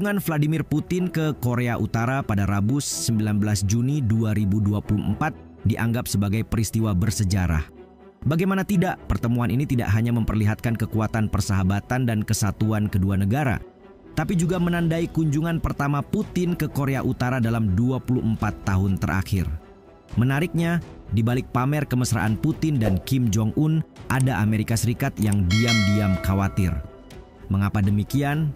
Kunjungan Vladimir Putin ke Korea Utara pada Rabu 19 Juni 2024 dianggap sebagai peristiwa bersejarah. Bagaimana tidak, pertemuan ini tidak hanya memperlihatkan kekuatan persahabatan dan kesatuan kedua negara, tapi juga menandai kunjungan pertama Putin ke Korea Utara dalam 24 tahun terakhir. Menariknya, di balik pamer kemesraan Putin dan Kim Jong-un, ada Amerika Serikat yang diam-diam khawatir. Mengapa demikian?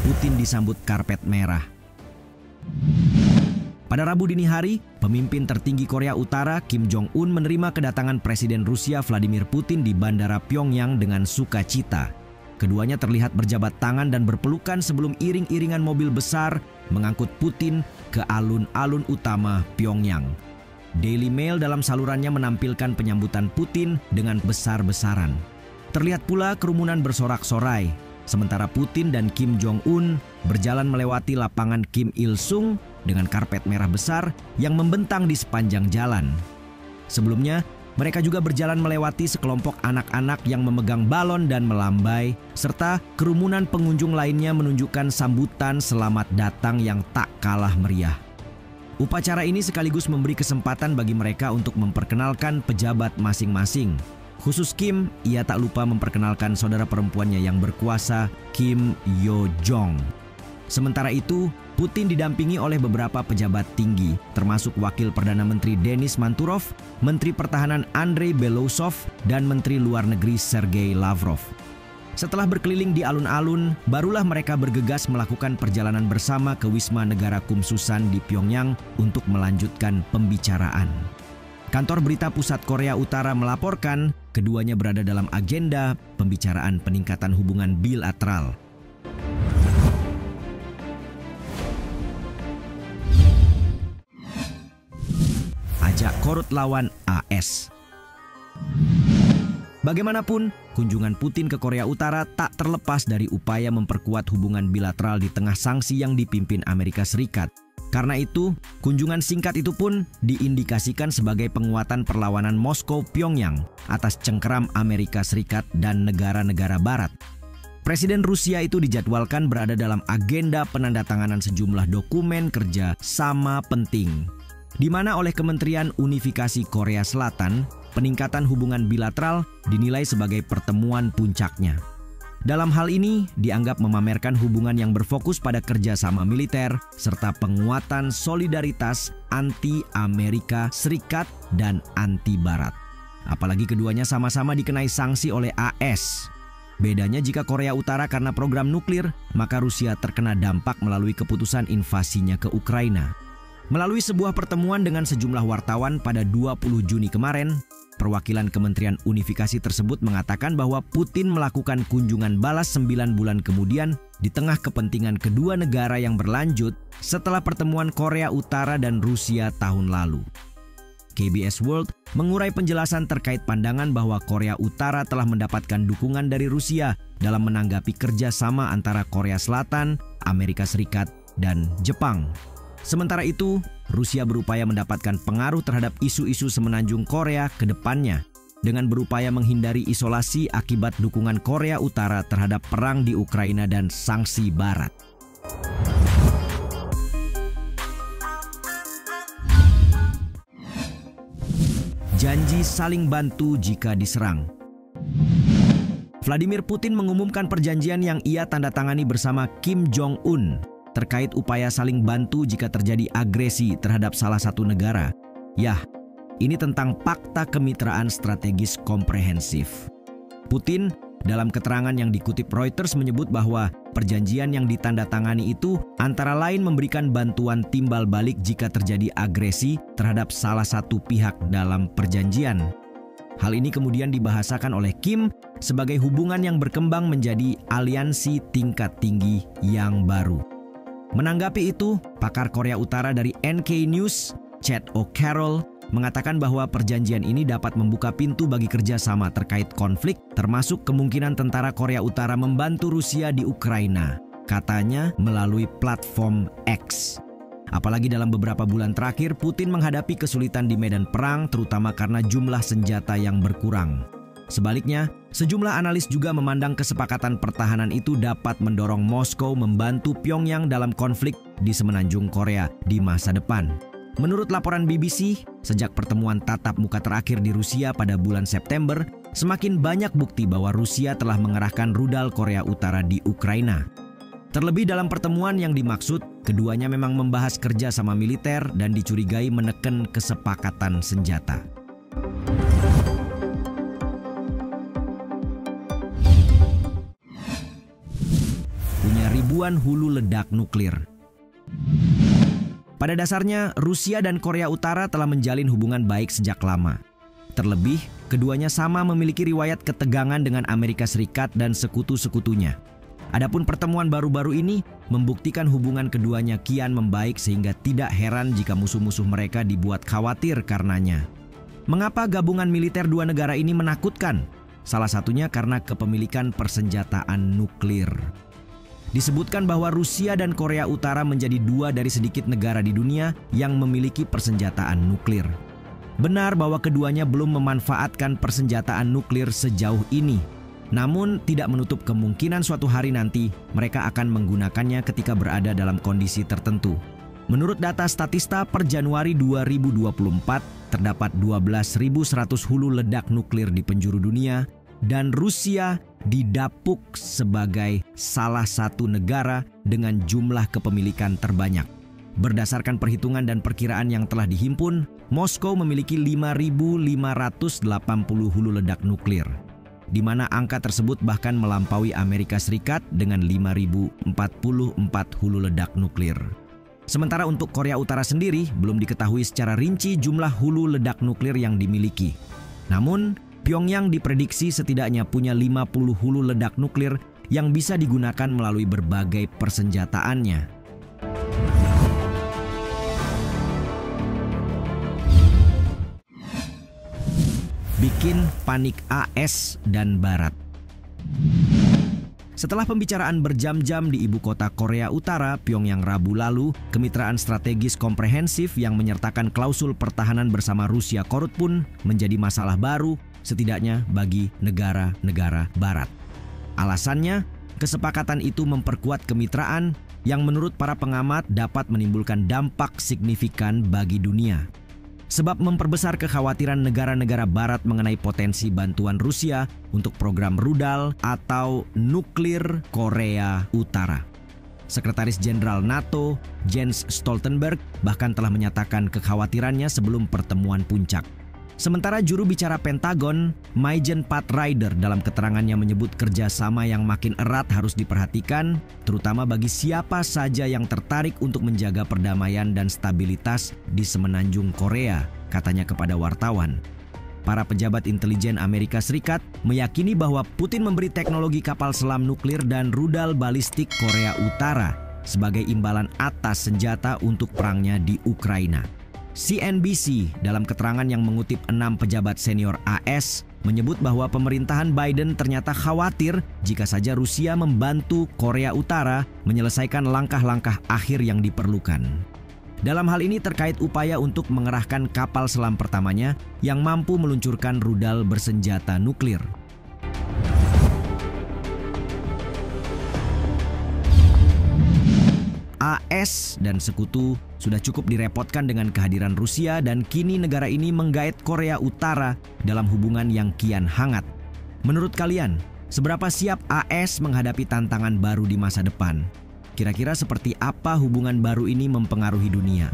Putin disambut karpet merah. Pada Rabu dini hari, pemimpin tertinggi Korea Utara Kim Jong-un menerima kedatangan Presiden Rusia Vladimir Putin di Bandara Pyongyang dengan sukacita. Keduanya terlihat berjabat tangan dan berpelukan sebelum iring-iringan mobil besar mengangkut Putin ke alun-alun utama Pyongyang. Daily Mail dalam salurannya menampilkan penyambutan Putin dengan besar-besaran. Terlihat pula kerumunan bersorak-sorai, sementara Putin dan Kim Jong-un berjalan melewati lapangan Kim Il-sung dengan karpet merah besar yang membentang di sepanjang jalan. Sebelumnya, mereka juga berjalan melewati sekelompok anak-anak yang memegang balon dan melambai, serta kerumunan pengunjung lainnya menunjukkan sambutan selamat datang yang tak kalah meriah. Upacara ini sekaligus memberi kesempatan bagi mereka untuk memperkenalkan pejabat masing-masing. Khusus Kim, ia tak lupa memperkenalkan saudara perempuannya yang berkuasa, Kim Yo-jong. Sementara itu, Putin didampingi oleh beberapa pejabat tinggi, termasuk Wakil Perdana Menteri Denis Manturov, Menteri Pertahanan Andrei Belousov, dan Menteri Luar Negeri Sergei Lavrov. Setelah berkeliling di alun-alun, barulah mereka bergegas melakukan perjalanan bersama ke Wisma Negara Kumsusan di Pyongyang untuk melanjutkan pembicaraan. Kantor Berita Pusat Korea Utara melaporkan keduanya berada dalam agenda pembicaraan peningkatan hubungan bilateral. Ajak Korut lawan AS. Bagaimanapun, kunjungan Putin ke Korea Utara tak terlepas dari upaya memperkuat hubungan bilateral di tengah sanksi yang dipimpin Amerika Serikat. Karena itu, kunjungan singkat itu pun diindikasikan sebagai penguatan perlawanan Moskow Pyongyang atas cengkeram Amerika Serikat dan negara-negara Barat. Presiden Rusia itu dijadwalkan berada dalam agenda penandatanganan sejumlah dokumen kerja sama penting, di mana oleh Kementerian Unifikasi Korea Selatan, peningkatan hubungan bilateral dinilai sebagai pertemuan puncaknya. Dalam hal ini, dianggap memamerkan hubungan yang berfokus pada kerjasama militer serta penguatan solidaritas anti-Amerika Serikat dan anti-Barat. Apalagi keduanya sama-sama dikenai sanksi oleh AS. Bedanya jika Korea Utara karena program nuklir, maka Rusia terkena dampak melalui keputusan invasinya ke Ukraina. Melalui sebuah pertemuan dengan sejumlah wartawan pada 20 Juni kemarin, perwakilan Kementerian Unifikasi tersebut mengatakan bahwa Putin melakukan kunjungan balas 9 bulan kemudian di tengah kepentingan kedua negara yang berlanjut setelah pertemuan Korea Utara dan Rusia tahun lalu. KBS World mengurai penjelasan terkait pandangan bahwa Korea Utara telah mendapatkan dukungan dari Rusia dalam menanggapi kerjasama antara Korea Selatan, Amerika Serikat, dan Jepang. Sementara itu, Rusia berupaya mendapatkan pengaruh terhadap isu-isu semenanjung Korea ke depannya dengan berupaya menghindari isolasi akibat dukungan Korea Utara terhadap perang di Ukraina dan sanksi Barat. Janji saling bantu jika diserang. Vladimir Putin mengumumkan perjanjian yang ia tanda tangani bersama Kim Jong-un terkait upaya saling bantu jika terjadi agresi terhadap salah satu negara. Yah, ini tentang Fakta Kemitraan Strategis Komprehensif. Putin dalam keterangan yang dikutip Reuters menyebut bahwa perjanjian yang ditandatangani itu antara lain memberikan bantuan timbal balik jika terjadi agresi terhadap salah satu pihak dalam perjanjian. Hal ini kemudian dibahasakan oleh Kim sebagai hubungan yang berkembang menjadi aliansi tingkat tinggi yang baru. Menanggapi itu, pakar Korea Utara dari NK News, Chad O'Carroll, mengatakan bahwa perjanjian ini dapat membuka pintu bagi kerjasama terkait konflik, termasuk kemungkinan tentara Korea Utara membantu Rusia di Ukraina, katanya melalui platform X. Apalagi dalam beberapa bulan terakhir, Putin menghadapi kesulitan di medan perang, terutama karena jumlah senjata yang berkurang. Sebaliknya, sejumlah analis juga memandang kesepakatan pertahanan itu dapat mendorong Moskow membantu Pyongyang dalam konflik di semenanjung Korea di masa depan. Menurut laporan BBC, sejak pertemuan tatap muka terakhir di Rusia pada bulan September, semakin banyak bukti bahwa Rusia telah mengerahkan rudal Korea Utara di Ukraina. Terlebih dalam pertemuan yang dimaksud, keduanya memang membahas kerjasama militer dan dicurigai menekan kesepakatan senjata. Punya ribuan hulu ledak nuklir. Pada dasarnya, Rusia dan Korea Utara telah menjalin hubungan baik sejak lama. Terlebih, keduanya sama memiliki riwayat ketegangan dengan Amerika Serikat dan sekutu-sekutunya. Adapun pertemuan baru-baru ini membuktikan hubungan keduanya kian membaik sehingga tidak heran jika musuh-musuh mereka dibuat khawatir karenanya. Mengapa gabungan militer dua negara ini menakutkan? Salah satunya karena kepemilikan persenjataan nuklir. Disebutkan bahwa Rusia dan Korea Utara menjadi dua dari sedikit negara di dunia yang memiliki persenjataan nuklir. Benar bahwa keduanya belum memanfaatkan persenjataan nuklir sejauh ini. Namun, tidak menutup kemungkinan suatu hari nanti mereka akan menggunakannya ketika berada dalam kondisi tertentu. Menurut data Statista per Januari 2024, terdapat 12.100 hulu ledak nuklir di penjuru dunia dan Rusia didapuk sebagai salah satu negara dengan jumlah kepemilikan terbanyak. Berdasarkan perhitungan dan perkiraan yang telah dihimpun, Moskow memiliki 5.580 hulu ledak nuklir, di mana angka tersebut bahkan melampaui Amerika Serikat dengan 5.044 hulu ledak nuklir. Sementara untuk Korea Utara sendiri, belum diketahui secara rinci jumlah hulu ledak nuklir yang dimiliki. Namun, Pyongyang diprediksi setidaknya punya 50 hulu ledak nuklir yang bisa digunakan melalui berbagai persenjataannya. Bikin panik AS dan Barat. Setelah pembicaraan berjam-jam di ibu kota Korea Utara, Pyongyang Rabu lalu, kemitraan strategis komprehensif yang menyertakan klausul pertahanan bersama Rusia Korut pun menjadi masalah baru, setidaknya bagi negara-negara Barat. Alasannya, kesepakatan itu memperkuat kemitraan yang menurut para pengamat dapat menimbulkan dampak signifikan bagi dunia. Sebab memperbesar kekhawatiran negara-negara Barat mengenai potensi bantuan Rusia untuk program rudal atau nuklir Korea Utara. Sekretaris Jenderal NATO, Jens Stoltenberg, bahkan telah menyatakan kekhawatirannya sebelum pertemuan puncak. Sementara juru bicara Pentagon, Maijen Pat Ryder, dalam keterangannya menyebut kerjasama yang makin erat harus diperhatikan, terutama bagi siapa saja yang tertarik untuk menjaga perdamaian dan stabilitas di semenanjung Korea, katanya kepada wartawan. Para pejabat intelijen Amerika Serikat meyakini bahwa Putin memberi teknologi kapal selam nuklir dan rudal balistik Korea Utara sebagai imbalan atas senjata untuk perangnya di Ukraina. CNBC dalam keterangan yang mengutip 6 pejabat senior AS menyebut bahwa pemerintahan Biden ternyata khawatir jika saja Rusia membantu Korea Utara menyelesaikan langkah-langkah akhir yang diperlukan. Dalam hal ini terkait upaya untuk mengerahkan kapal selam pertamanya yang mampu meluncurkan rudal bersenjata nuklir. AS dan sekutu sudah cukup direpotkan dengan kehadiran Rusia dan kini negara ini menggait Korea Utara dalam hubungan yang kian hangat. Menurut kalian, seberapa siap AS menghadapi tantangan baru di masa depan? Kira-kira seperti apa hubungan baru ini mempengaruhi dunia?